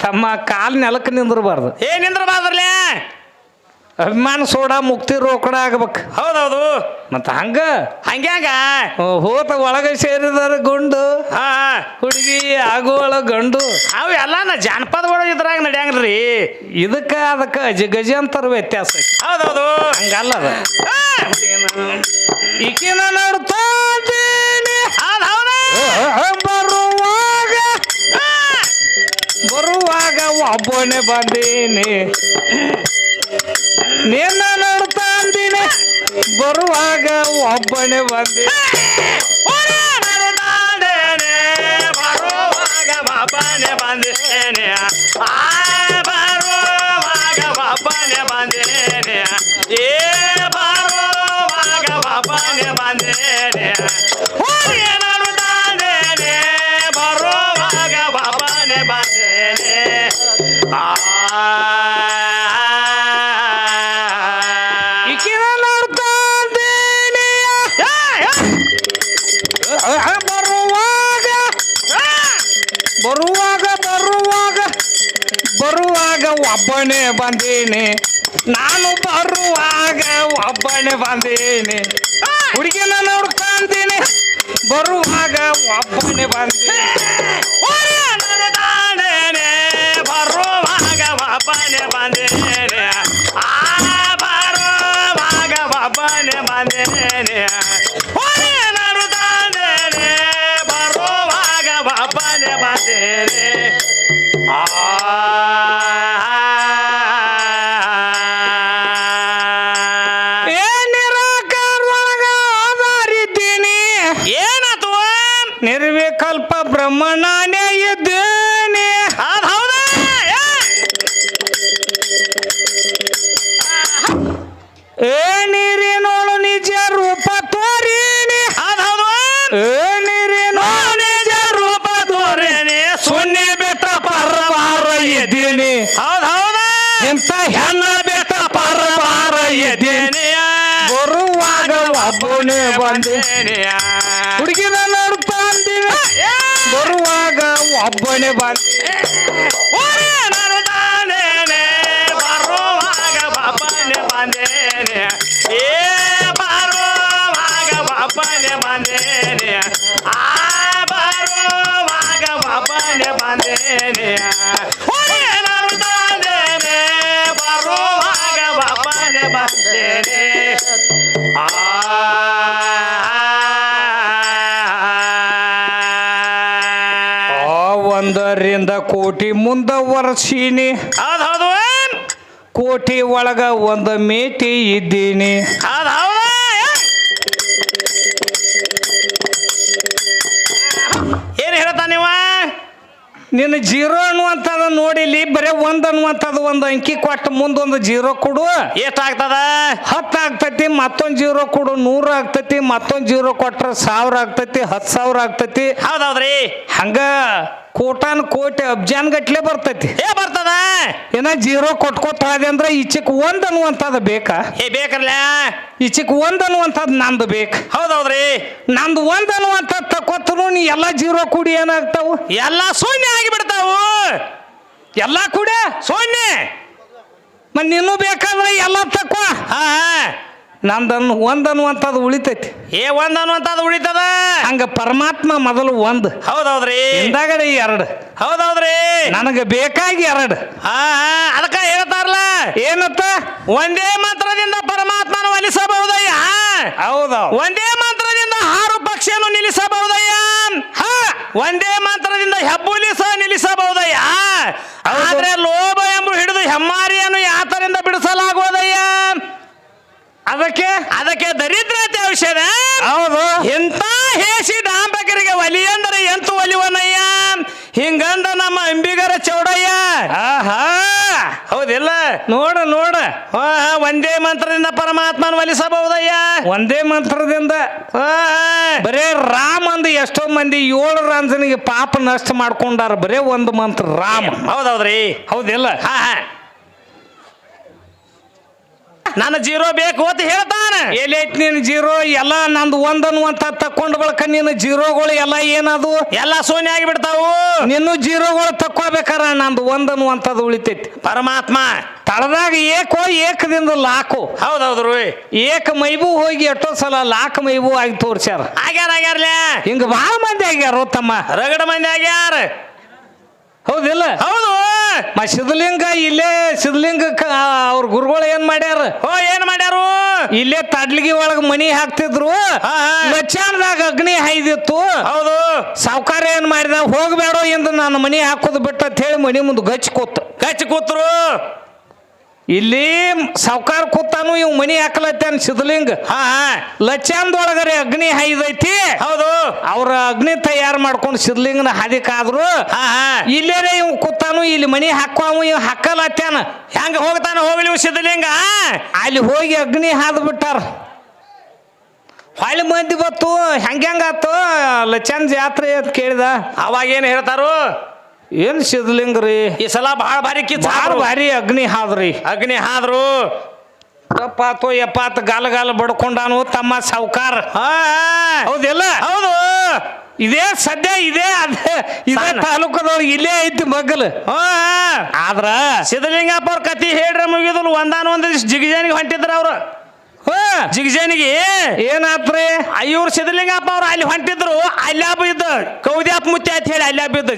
ತಮ್ಮ ಕಾಲ್ ನೆಲಕ್ಕೆ ನಿಂದ್ರಬಾರ್ದು ನಿಂದ್ರಬಾರ್ದ್ರಲೇ ಅಭಿಮಾನ ಸೋಡ ಮುಕ್ತಿ ರೋಕಡ ಆಗ್ಬೇಕು ಹೌದೌದು ಮತ್ತ ಹಂಗ ಹೋತ ಒಳಗ ಸೇರಿದಾರ ಗುಂಡು ಹುಡುಗಿ ಆಗುವಳ ಗಂಡು ಅವು ಎಲ್ಲ ಜಾನಪದಗಳು ಇದ್ರಾಗ ನಡ್ಯಾಂಗ್ರಿ ಇದಕ್ಕ ಅದಕ್ಕ ಗಜಾಂತರ ವ್ಯತ್ಯಾಸ ಹೌದೌದು ಹಂಗಲ್ಲ ಅದ ಈಕಿನ ನೋಡ್ತಾ ಬರುವಾಗ ಒಬ್ಬನೇ ಬಂದೀನಿ ನಿನ್ನ ನೋಡ್ತಾ ಅಂದಿನಿ ಬರುವಾಗ ಒಬ್ಬನೇ ಬಂದಿ ಬರುವಾಗ ಒಬ್ಬನೇ ಬಂದೇನೆ ಬರುವಾಗ ಒಬ್ಬನೇ ಬಂದೇನೆ ಬರುವಾಗ ಒಬ್ಬನೇ ಬಂದೇನೆ ಬರುವಾಗ ಒಬ್ಬನೇ ಬಂದೇನೆ ಬರುವಾಗ ಒಬ್ಬನೇ ಬಂದೀನಿ ನಾನು ಬರುವಾಗ ಒಬ್ಬನೇ ಬಂದೀನಿ ಹುಡುಗಿನ ನೋಡ್ಕೊಂತೀನಿ ಬರುವಾಗ ಒಬ್ಬನೇ ಬಂದೀನಿ ಬರುವಾಗ ಒಬ್ಬನೇ ಬಂದೇನೆ ಬರುವಾಗ ಒಬ್ಬನೇ ಬಂದೇನೆ ಬರುವಾಗ ಒಬ್ಬನೇ ಬಂದೇನೆ ನಿರಾಕಾರದೊಳಗ ಆಧಾರಿದ್ದೀನಿ ಏನಾತು ನಿರ್ವಿಕಲ್ಪ ಬ್ರಹ್ಮನಾನೇ ಇದ್ದೇನೆ ಹೌದಾ ನೀರಿನೋಳು ನಿಜ ರೂಪ ತೋರಿನಿ ಹೌದು ನೀರಿನೋಳು ನಿಜ ರೂಪ ತೋರಿನಿ ಶೂನ್ಯ ಬೆಟ್ಟ ಪರವಾರ ಎದ್ದೀನಿ ಹೌದೌದ ಇಂಥ ಹೆಣ್ಣ ಬೆಟ್ಟ ಪರವಾರ ಎದ್ದೀನಿ ಬರುವಾಗ ಒಬ್ಬನೇ ಬಂದೇನೆ ಹುಡುಗಿನ ನೋಡ್ತಾ ಅಂದಿನ ಬರುವಾಗ ಒಬ್ಬನೇ ಬಂದ ಒಂದ ಕೋಟಿ ಮುಂದ ವರ್ಷೀನಿ ಹೌದು ಕೋಟಿ ಒಳಗ ಒಂದ ಮೇಟಿ ಇದ್ದೀನಿ ಹೌದು ಏನ್ ಹೇಳ್ತಾ ನೀವ ನಿನ್ನ ಜೀರೋ ಅನ್ನುವಂಥದ್ದು ನೋಡಿಲಿ ಬರೇ ಒಂದ್ ಅನ್ನುವಂಥದ್ದು ಒಂದು ಅಂಕಿ ಕೊಟ್ಟು ಮುಂದೊಂದು ಜೀರೋ ಕೊಡು ಎಷ್ಟಾಗ್ತದ 10 ಆಗ್ತತಿ ಮತ್ತೊಂದು ಜೀರೋ ಕೊಡು 100 ಆಗ್ತತಿ ಮತ್ತೊಂದು ಜೀರೋ ಕೊಟ್ರ 1000 ಆಗ್ತತಿ 10,000 ಆಗ್ತತಿ ಹೌದೌದ್ರಿ ಹಂಗ ಕೋಟಾನ್ ಕೋಟಿ ಅಬ್ಜಾನ್ ಗಟ್ಲೆ ಬರ್ತೈತಿ ಬರ್ತದ ಏನ ಜೀರೋ ಕೊಟ್ಕೋತ ಹೋದೆ ಅಂದ್ರೆ ಈಚೆಕ್ ಒಂದ್ ಅನ್ನುವಂಥದ್ದು ಬೇಕಾ ಬೇಕರ್ಲ ಈಚೆಕ್ ಒಂದ್ ಅನ್ನುವಂಥದ್ದು ನಂದು ಬೇಕು ಹೌದೌದ್ರಿ ನಂದು ಒಂದ್ ಅನ್ನುವಂಥದ್ದು ತಕೋತನು ನೀ ಎಲ್ಲಾ ಜೀರೋ ಕೂಡಿ ಏನಾಗ್ತಾವು ಎಲ್ಲ ಶೂನ್ಯ ಆಗಿಬಿಡ್ತಾವು ಎಲ್ಲಾ ಕೂಡ ಶೂನ್ಯ ಮತ್ ನೀನು ಬೇಕಾದ್ರೆ ಎಲ್ಲ ತಕೋ ಹಾ ನಂದನ್ನು ಒಂದ್ ಅನ್ನುವಂಥದ್ದು ಉಳಿತೈತಿ ಒಂದ್ ಅನ್ನುವಂಥದ್ದು ಉಳಿತದ ಹಂಗ ಪರಮಾತ್ಮ ಮೊದಲು ಒಂದ್ ಹೌದೌದ್ರಿ ಹಿಂದಾಗಡೆ 2 ಹೌದೌದ್ರಿ ನನಗೆ ಬೇಕಾಗಿ 2 ಅದಕ್ಕ ಹೇಳ್ತಾರಲ್ಲ ಏನತ್ತ ಒಂದೇ ಮಂತ್ರದಿಂದ ಪರಮಾತ್ಮನ ಒಲಿಸಬಹುದಯ್ಯ ಹೌದೌದು ಒಂದೇ ಮಂತ್ರದಿಂದ ಹಾರು ಪಕ್ಷಿಯನ್ನು ನಿಲ್ಲಿಸಬಹುದಯ್ಯ ಒಂದೇ ಮಂತ್ರದಿಂದ ಹೆಬ್ಬುಲಿ ಸಹ ನಿಲ್ಲಿಸಬಹುದಯ್ಯ ಆದ್ರೆ ಲೋಭ ಎಂಬ ಹಿಡಿದು ಹೆಮ್ಮಾರಿಯನ್ನು ಯಾತರಿಂದ ಬಿಡಿಸಲಾಗುವುದಯ್ಯ ಅದಕ್ಕೆ ದರಿದ್ರತೆ ಔಷಧ ಹೌದು ಎಂತ ಹೇಸಿ ಡಾಂಬಕರಿಗೆ ಒಲಿ ಅಂದರೆ ಎಂತ ಒಲಿವನಯ್ಯ ಹಿಂಗಂದ ನಮ್ಮ ಅಂಬಿಗರ ಚೌಡಯ್ಯ ಹೌದಿಲ್ಲ ನೋಡ ಒಂದೇ ಮಂತ್ರದಿಂದ ಪರಮಾತ್ಮನ ಒಲಿಸಬಹುದಯ್ಯ ಒಂದೇ ಮಂತ್ರದಿಂದ ಬರೇ ರಾಮ್ ಅಂದ ಎಷ್ಟೋ ಮಂದಿ 7 ರಾಂಜನಿಗೆ ಪಾಪ ನಷ್ಟ ಮಾಡ್ಕೊಂಡಾರ ಬರೇ ಒಂದು ಮಂತ್ರ ರಾಮ ಹೌದೌದ್ರಿ ಹೌದಿಲ್ಲ ನನ್ನ ಜೀರೋ ಬೇಕು ಅಂತ ಹೇಳ್ತಾನೆ ಎಲ್ಲೈತಿ ನೀನು ಜೀರೋ ಎಲ್ಲ ನಂದು ಒಂದ್ ಅನ್ನುವಂತ ತಕೊಂಡ್ ಬಳಕ ನೀನು ಜೀರೋಗಳು ಎಲ್ಲ ಏನದು ಎಲ್ಲ ಶೂನ್ಯ ಆಗಿಬಿಡ್ತಾವು ನಿನ್ನು ಜೀರೋಗಳು ತಕ್ಕೋಬೇಕಾರ ನಂದು ಒಂದ್ ಅನ್ನುವಂಥದ್ದು ಉಳಿತೈತಿ ಪರಮಾತ್ಮ ತಳದಾಗ ಏಕದಿಂದ ಲಾಖು ಹೌದೌದ್ರಿ ಏಕ ಮೈಬೂ ಹೋಗಿ ಎಷ್ಟೋ ಸಲ ಲಾಖ ಮೈಬೂ ಆಗಿ ತೋರ್ಸ್ಯಾರ ಆಗ್ಯಾರ ಹಿಂಗ ಬಹಳ ಮಂದಿ ಆಗ್ಯಾರ ತಮ್ಮ ರಗಡ ಮಂದಿ ಆಗ್ಯಾರ ಹೌದಿಲ್ಲ ಹೌದು ಸಿದ್ಧಲಿಂಗ ಇಲ್ಲೇ ಸಿದ್ಧಲಿಂಗಕ್ಕ ಅವ್ರ ಗುರುಗಳು ಏನ್ ಮಾಡ್ಯಾರ ಏನ್ ಮಾಡ್ಯಾರು ಇಲ್ಲೇ ತಡ್ಲಿಗಿ ಒಳಗ ಮನಿ ಹಾಕ್ತಿದ್ರು ಲಚ್ಚಾಣದಾಗ ಅಗ್ನಿ ಹಾಯ್ದಿತ್ತು ಹೌದು ಸಾವುಕಾರ ಏನ್ ಮಾಡಿದ ಹೋಗ್ಬೇಡೋ ಎಂದು ನಾನು ಮನಿ ಹಾಕೋದು ಬಿಟ್ಟ ಅಂತ ಹೇಳಿ ಮನಿ ಮುಂದೆ ಗಚ್ಚಿ ಕೂತ್ರು ಇಲ್ಲಿ ಸಾವುಕಾರ ಕೂತಾನು ಇವ್ ಮನಿ ಹಾಕಲತ್ತಾನ ಸಿದ್ಧಲಿಂಗ ಲಚ್ಚಾಂದೊಳಗರೆ ಅಗ್ನಿ ಹಾಯ್ದೈತಿ ಹೌದು ಅವ್ರ ಅಗ್ನಿ ತಯಾರು ಮಾಡ್ಕೊಂಡು ಸಿದ್ಧಲಿಂಗನ ಹಾದಿಕಾದ್ರು ಇಲ್ಲೇನೆ ಇವ್ ಕೂತಾನು ಇಲ್ಲಿ ಮನಿ ಹಾಕುವ ಇವ್ ಹಾಕಲತ್ತಾನ ಹೆಂಗ ಹೋಗ್ತಾನ ಹೋಗ್ಲಿ ಸಿದ್ಧಲಿಂಗ ಅಲ್ಲಿ ಹೋಗಿ ಅಗ್ನಿ ಹಾದ್ ಬಿಟ್ಟಾರ ಹೊಳ್ಳಿ ಮಂದಿ ಬತ್ತು ಹೆಂಗಾತು ಲಚ್ಚಾನ್ ಜಾತ್ರೆ ಅಂತ ಕೇಳಿದ ಅವಾಗ ಏನ್ ಹೇಳ್ತಾರು ಏನ್ ಸಿದ್ಧಲಿಂಗ್ರಿ ಈ ಸಲ ಬಹಳ ಭಾರಿ ಭಾರಿ ಅಗ್ನಿ ಹಾದ್ರು ಎಪ್ಪಾತು ಎಪ್ಪಾತು ಗಾಲ ಬಡ್ಕೊಂಡಾನು ತಮ್ಮ ಸಾವುಕಾರ ಹೌದಿಲ್ಲ ಹೌದು ಇದೇ ಸದ್ಯ ಇದೇ ತಾಲೂಕದವ್ರು ಇಲ್ಲೇ ಐತಿ ಮಗ್ಗಲು ಆದ್ರ ಸಿದ್ಧಲಿಂಗಪ್ಪ ಅವ್ರ ಕತಿ ಹೇಳ್ರ ಮುಗಿದ್ರು ಒಂದಾನೊಂದ್ ಜಿಗಜಾನಿಗೆ ಹೊಂಟಿದ್ರ ಅವ್ರು ಜಿಗಜಾನಿಗೆ ಏನಾತ್ರಿ ಇವ್ರು ಸಿದ್ಧಲಿಂಗಪ್ಪ ಅವ್ರು ಅಲ್ಲಿ ಹೊಂಟಿದ್ರು ಅಲ್ಲಾಬ ಇದ್ದ ಕೌದ್ಯಾಪ್ ಮುತ್ಯ ಅಂತ ಹೇಳಿ ಅಲ್ಲಾಬ ಇದ್ದ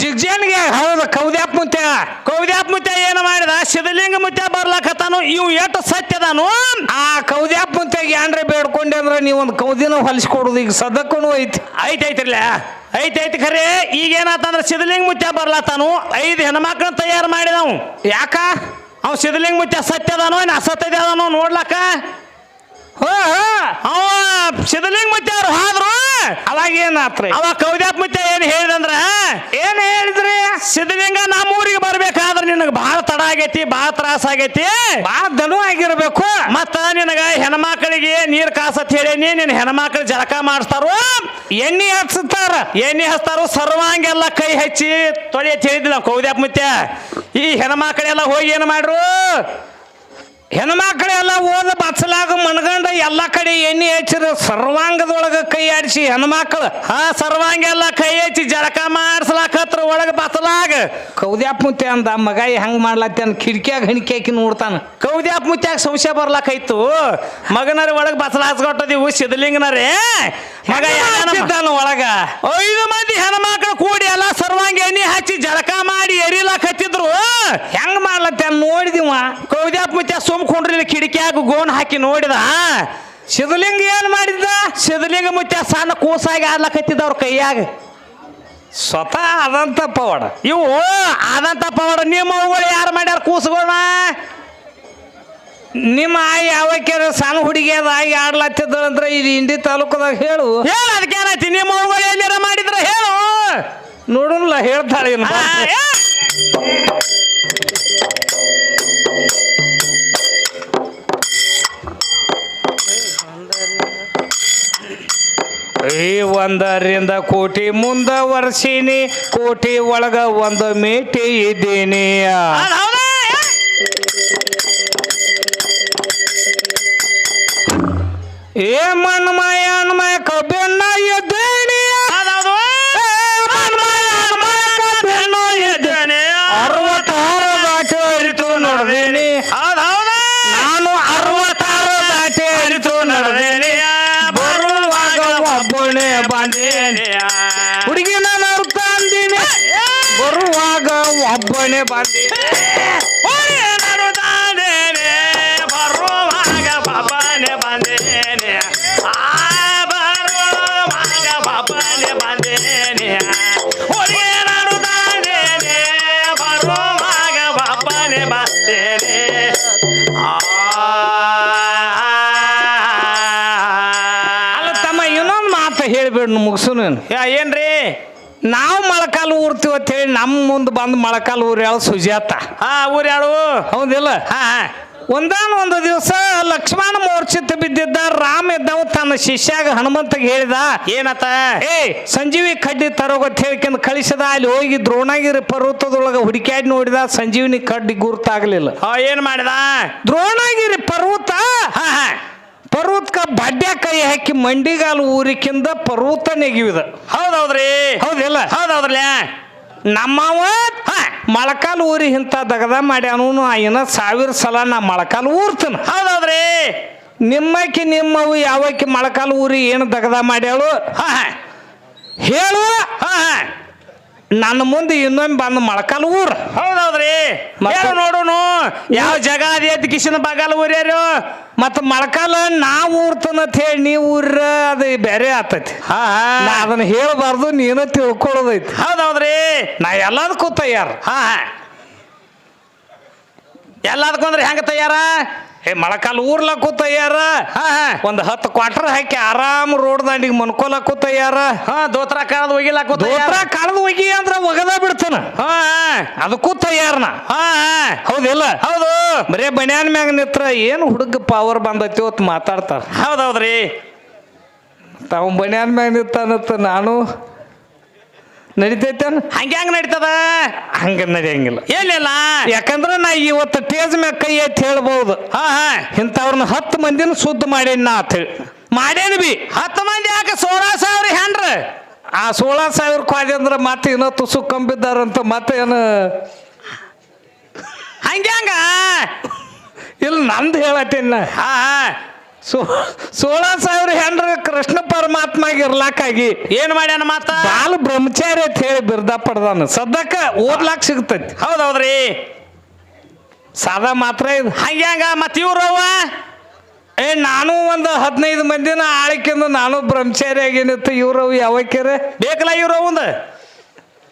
ಜಿಗ್ಜಾನಿಗೆ ಹೌದು ಕೌದ್ಯಾಪ್ ಮುತ್ಯ ಏನು ಮಾಡಿದ ಸಿದ್ಧಲಿಂಗ ಮುತ್ಯ ಬರ್ಲಾಕತ್ತಾನು ಇವ್ ಎಷ್ಟು ಸತ್ಯದಾನು ಆ ಕೌದ್ಯಾಪ್ ಮುತ್ಯಾಗ ಏನ್ರೆ ಬೇಡ್ಕೊಂಡೆ ಅಂದ್ರ ನೀವೊಂದು ಕೌದಿನ ಹೊಲಿಸ್ಕೊಡುದು ಈಗ ಸದಕ್ಕೂ ಐತಿರ್ಲ ಐತಿ ಖರೆ ಈಗ ಏನಾತಂದ್ರ ಸಿದ್ಧಲಿಂಗ ಮುತ್ಯ ಬರ್ಲಾತಾನು 5 ಹೆಣ್ಮಕ್ಳನ್ನ ತಯಾರು ಮಾಡಿದವು ಯಾಕ ಅವ್ ಸಿದ್ಧಲಿಂಗ ಮುತ್ಯ ಸತ್ಯದಾನೋ ಏನ್ ಅಸತ್ಯದಾನೋ ನೋಡ್ಲಕ್ಕ ಸಿದ್ಧಲಿಂಗ ಮುತ್ಯ ಅವ್ರು ಹಾದ್ರು ಅವಾಗ ಏನಾತ್ರಿ ಅವಾಗ ಕೌದ್ಯಾಪ್ ಮುತ್ಯ ಏನ್ ಹೇಳಿದಂದ್ರ ಏನ್ ಹೇಳಿದ್ರಿ ಸಿದ್ಧಲಿಂಗ ನಮ್ಮೂರಿಗೆ ಬರ್ಬೇಕಾದ್ರ ನಿನಗ ಬಹಳ ತಡ ಆಗೈತಿ ಬಹಳ ತ್ರಾಸ ಆಗೈತಿ ಬಹಳ ದನು ಆಗಿರ್ಬೇಕು ಮತ್ತ ನಿನಗ ಹೆಣ್ಮಕ್ಳಿಗೆ ನೀರ್ ಕಾಸತ್ ಹೇಳೇನಿ ನಿನ್ ಹೆಣ್ಮಕ್ಳು ಜಳಕ ಮಾಡಿಸ್ತಾರು ಎಣ್ಣೆ ಹಚ್ತಾರು ಸರ್ವಾಂಗೆಲ್ಲ ಕೈ ಹಚ್ಚಿ ತೊಳಿ ಅಂತ ಹೇಳಿದ್ದಿಲ್ಲ ಕೌದ್ಯಾಪ್ ಮುತ್ಯ ಈ ಹೆಣ್ಮಕ್ಳೆಲ್ಲ ಹೋಗಿ ಏನ್ ಮಾಡ್ರು ಹೆಣ್ಮಕ್ಳೆಲ್ಲ ಓದ ಬಚ್ಚಲಾಗ ಮನ್ಗಂಡ ಎಲ್ಲಾ ಕಡೆ ಎಣ್ಣೆ ಹಚ್ಚಿರ ಸರ್ವಾಂಗದೊಳಗ ಕೈ ಆಡಿಸಿ ಹೆಣ್ಮಕ್ಳು ಸರ್ವಾಂಗೆಲ್ಲ ಕೈ ಹಚ್ಚಿ ಜಳಕ ಮಾಡಿಸ್ಲಾಕತ್ರ ಒಳಗ ಬಚ್ಚಲಾಗ ಕೌದ್ಯಾಪ್ ಮುತ್ಯ ಅಂದ ಮಗ ಹೆಂಗ್ ಮಾಡ್ಲತ್ತೇನ ಕಿಟಕಿಯಾಗ ಹಣಿಕೆ ಹಾಕಿ ನೋಡ್ತಾನ ಕೌದ್ಯಾಪ್ ಮುತ್ಯಾಗ ಸಂಶಯ ಬರ್ಲಾಕೈತು ಮಗನರಿ ಒಳಗ ಬಚ್ಚಲ ಹಚ್ಕೊಟ್ಟದಿವು ಸಿದ್ಧಲಿಂಗನರೇ ಮಗ ಒಳಗ 5 ಮಂದಿ ಹೆಣ್ಮಕ್ಳು ಕೂಡಿ ಎಲ್ಲ ಸರ್ವಾಂಗ ಎಣ್ಣೆ ಹಚ್ಚಿ ಜಳಕ ಮಾಡಿ ಎರಿಲಾಕತ್ತಿದ್ರು ಹೆಂಗ್ ಮಾಡ್ಲತ್ತೇನ ನೋಡಿದಿವ ಕೌದ್ಯಾಪ್ ಮುತ್ಯ ಸುಮ್ಕೊಂಡ್ರಿ ಕಿಟಕಿಯಾಗ ಗೋನ್ ಹಾಕಿ ನೋಡಿದ ಸಿದ್ಧಲಿಂಗ ಏನ್ ಮಾಡಿದ ಸಿದ್ಧಲಿಂಗ ಮುತ್ಯ ಸಣ್ಣ ಕೂಸಾಗಿ ಆಡ್ಲಕತ್ತಿದ ಅವ್ರ ಕೈಯಾಗ ಸ್ವತಃ ಅದಂತ ಪವಾಡ. ಇವು ಆದಂತ ಪವಾಡ ನಿಮ್ಮ ಅವುಗಳು ಯಾರು ಮಾಡ್ಯಾರ ಕೂಸುಗಳನ್ನ? ನಿಮ್ಮ ಆಯಿ ಯಾವಕ್ಯಾರ ಸಣ್ಣ ಹುಡುಗಿ ಅದ ಆಗಿ ಆಡ್ಲತ್ತಿದ್ದಳಂದ್ರೆ ಇದು ಇಂಡಿ ತಾಲೂಕದಾಗ ಹೇಳು. ಹೇಳು ಅದಕ್ಕೇನಾಯ್ತಿ? ನಿಮ್ಮ ಅವುಗಳು ಎಲ್ಲಾರ ಮಾಡಿದ್ರ ಹೇಳು. ನೋಡಲ್ಲ ಹೇಳ್ತಾಳೆ ಏನು. ಈ ಒಂದರಿಂದ ಕೋಟಿ ಮುಂದವರ್ಸಿನಿ, ಕೋಟಿ ಒಳಗ ಒಂದು ಮೇಟಿ ಇದ್ದೀನಿ. ಏ ಮನ್ಮಯ ಅನ್ಮಯ ಕಬ್ಬೆನ್ನ ಎದ್ದೇನಿ, 66 ದಾಟಿ ಅರಿತು ನಡೆದೇನಿ. ನಾನು 66 ದಾಟಿ ಅರಿತು ನಡೆದೇನಿ. ಬರುವಾಗ ಒಬ್ಬನೇ ಬಂದೇನಿ. ಹುಡುಗಿ ನಾನು ಅರ್ಥ ಅಂದಿನಿ, ಬರುವಾಗ ಒಬ್ಬನೇ ಬಂದೇನಿ. ಅಲ್ಲ ತಮ್ಮ, ಇನ್ನೊಂದು ಮಾತು ಹೇಳಿಬಿಡ್ ಮುಗಿಸು. ಏನ್ರಿ? ನಾವು ಮೊಳಕಾಲು ಊರ್ತೀವಿ ಅಂತ ಹೇಳಿ ನಮ್ಮ ಮುಂದೆ ಬಂದು ಮೊಳಕಾಲು ಊರ್ ಹೇಳ ಸುಜಾತ. ಊರ್ ಯಾಳು? ಹೌದಿಲ್ಲ? ಒಂದಾನೊಂದು ದಿವಸ ಲಕ್ಷ್ಮಣ ಮೂರ್ಛಿತ ಬಿದ್ದಿದ್ದ. ರಾಮ ಇದ್ದವ ತನ್ನ ಶಿಷ್ಯಾಗ ಹನುಮಂತಗೆ ಹೇಳಿದ, ಏನತ್ತ? ಸಂಜೀವಿ ಕಡ್ಡಿ ತರೋಗತ್ ಹೇಳ್ಕೊಂಡು ಕಳಿಸದ. ಅಲ್ಲಿ ಹೋಗಿ ದ್ರೋಣಗಿರಿ ಪರ್ವತದೊಳಗ ಹುಡುಕ್ಯಾಡಿ ನೋಡಿದ, ಸಂಜೀವಿನಿ ಕಡ್ಡಿ ಗುರುತಾಗ್ಲಿಲ್ಲ. ಏನ್ ಮಾಡಿದ? ದ್ರೋಣಗಿರಿ ಪರ್ವತಕ್ಕ ಬಡ್ಡ್ಯಾ ಕೈ ಹಾಕಿ ಮಂಡಿಗಾಲು ಊರಿಕಿಂದ ಪರ್ವತ ನೆಗಿವಿದ. ಹೌದೌದ್ರಿ. ಹೌದಿಲ್ಲ? ಹೌದೌದ್ರಲ್ಲ. ನಮ್ಮವ ಮೊಳಕಾಲು ಊರಿ ಇಂಥ ದಗದ ಮಾಡಿ ಅವನು ಇನ್ನ 1000 ಸಲ ನಾ ಮೊಳಕಾಲು ಊರ್ತಾನ. ಹೌದೌದ್ರಿ. ನಿಮ್ಮಕ್ಕೆ ನಿಮ್ಮವು ಯಾವಕ್ಕೆ ಮೊಳಕಾಲು ಊರಿ ಏನು ದಗದ ಮಾಡ್ಯಾಳು ಹೇಳು. ನನ್ನ ಮುಂದೆ ಇನ್ನೊಮ್ಮೆ ಬಂದು ಮೊಳಕಾಲು ಊರ್. ಹೌದೌದ್ರಿ. ನೋಡುನು ಯಾವ ಜಗ ಅದೇತಿ ಕಿಶನ ಬಗಲ್ ಊರ್ಯಾರು. ಮತ್ತ ಮೊಳಕಾಲ ನಾವು ಊರ್ತನಂತ ಹೇಳಿ ನೀವು ಊರ ಅದು ಬೇರೆ ಆತೈತಿ. ನಾ ಅದನ್ನ ಹೇಳಬಾರ್ದು, ನೀನು ತಿಳ್ಕೊಳ್ಳೋದೈತಿ. ಹೌದೌದ್ರಿ. ನಾ ಎಲ್ಲದಕ್ಕೂ ತಯಾರ. ಎಲ್ಲದಕ್ಕೂ ಅಂದ್ರೆ ಹೆಂಗ ತಯಾರ? ಮೊಳಕಾಲು ಊರ್ಲಕ್ಕೂ ತಯಾರ. ಒಂದು 10 ಕ್ವಾರ್ಟರ್ ಹಾಕಿ ಆರಾಮ್ ರೋಡ್ ದಂಡಿಗೆ ಮನ್ಕೋಲಕ್ಕೂ ತಯಾರ. ದೋತ್ರ ಕಾಳದ ಒಗಿಲಾಕು ದೋತ್ರ ಕಾಳದ ಒಗಿ ಅಂದ್ರ ಒಗದ ಬಿಡ್ತಾನ. ಅದಕ್ಕೂ ತಯಾರನ. ಹೌದಿಲ್ಲ? ಹೌದು. ಬರೇ ಬನ್ಯಾನ್ ಮ್ಯಾಗ ನಿತ್ರ ಏನು ಹುಡುಗ ಪವರ್ ಬಂದೈತಿ ಅಂತ ಮಾತಾಡ್ತಾರ. ಹೌದೌದ್ರಿ. ತಾವು ಬನ್ಯಾನ್ ಮ್ಯಾಗ ನಿಂತಾನತ್ತ ನಾನು ನಡಿತೈತೇನ? ಹಂಗ್ಯಾಂಗ ನಡೀತದ? ಹಂಗ ನಡೆಯಂಗಿಲ್ಲ. ಏನಿಲ್ಲ. ಯಾಕಂದ್ರ ನಾ ಇವತ್ತು ಟೇಜ್ ಮ್ಯಾಗ ಕೈ ಐತಿ ಹೇಳ್ಬಹುದು. ಇಂಥವ್ರನ್ನ 10 ಮಂದಿನ ಶುದ್ಧ ಮಾಡೇನಿ ನಾ ಅಂತ ಹೇಳಿ ಮಾಡೇನಿ ಬಿ. 10 ಮಂದಿ ಯಾಕೆ? 16,000 ಹೆಂಡ್ರ. ಆ 16,000 ಕ್ವಾದಿ ಅಂದ್ರ ಮತ್ತೆ ಇನ್ನೂ ತುಸು ಕಂಬಿದ್ದಾರಂತ ಮತ್ತೆ ಏನು ಹಂಗ್ಯಾಂಗ? ಇಲ್ಲ, ನಂದು ಹೇಳತ್ತೇನ. 16,000 ಹೆಂಡ್ರ ಕೃಷ್ಣ ಪರಮಾತ್ಮಗೆ ಇರ್ಲಾಕಾಗಿ ಏನ್ ಮಾಡ್ಯಾನ? ಮಾತ ಬಾಲ ಬ್ರಹ್ಮಚಾರಿ ಅಂತ ಹೇಳಿ ಬಿರ್ದ ಪಡ್ದಾನ. ಸದ್ಯಕ್ಕ ಓದ್ಲಾಕ್ ಸಿಗ್ತೈತಿ. ಹೌದೌದ್ರಿ. ಸಾದಾ ಮಾತ್ರ ಇದು. ಹಂಗ್ಯಾಂಗ? ಮತ್ ಇವ್ರವ್ವ ನಾನು ಒಂದು 15 ಮಂದಿನ ಆಳಿಕೆಂದು ನಾನು ಬ್ರಹ್ಮಚಾರಿ ಆಗೇನಿತ್ತು. ಇವ್ರವು ಯಾವಕ್ಯಾರ ಬೇಕಲ್ಲ ಇವ್ರವ್ವಂದ?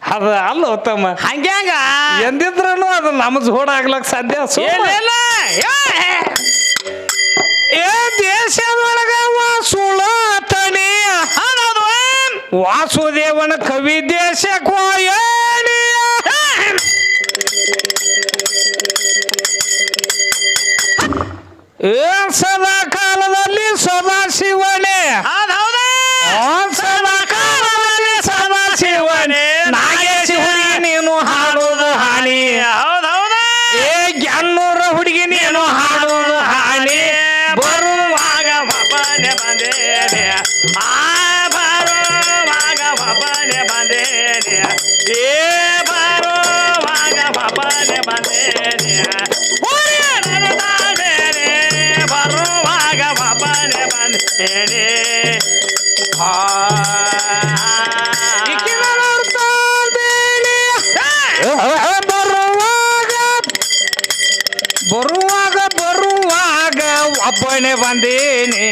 ಅದ ಅಲ್ಲ ತಮ್ಮ. ಹಂಗ್ಯಾಂಗ? ಎಂದಿದ್ರೂ ಅದು ನಮ್ಮ ಜೋಡ ಆಗ್ಲಕ್ ಸಾಧ್ಯ? ಏ ದೇಶದೊಳಗ ವಾಸುಳತನಿ. ವಾಸುದೇವನ ಕವಿ ದೇಶಕ್ಕೋ ಏ ಸದಾ ಕಾಲದಲ್ಲಿ ಸದಾ ಶಿವನೇ. ಸದಾ ಕಾಲದಲ್ಲಿ ಸದಾ ಶಿವನೇ. ನಾಗೇಶ ಹುಡುಗಿ ನೀನು ಹಾಡುವುದು ಹಾನಿ. ಏ ಗ್ಯಾನ್ನೂರ ಹುಡುಗಿ ನೀನು ಹಾಡುವುದು ಹಾನಿ. ಬರುವಾಗ ಬಬನೆ ಬಂದೇನೆ. ಬರುವಾಗ ಬಬನೆ ಬಂದೇನೆ. ಬರುವಾಗ ಬಬನೆ ಬಂದೇನೆ. ಬರುವಾಗ ಬಬನೆ ಬಂದೇನೆ. ಬರುವಾಗ ಒಬ್ಬನೇ ಬಂದೇನೆ.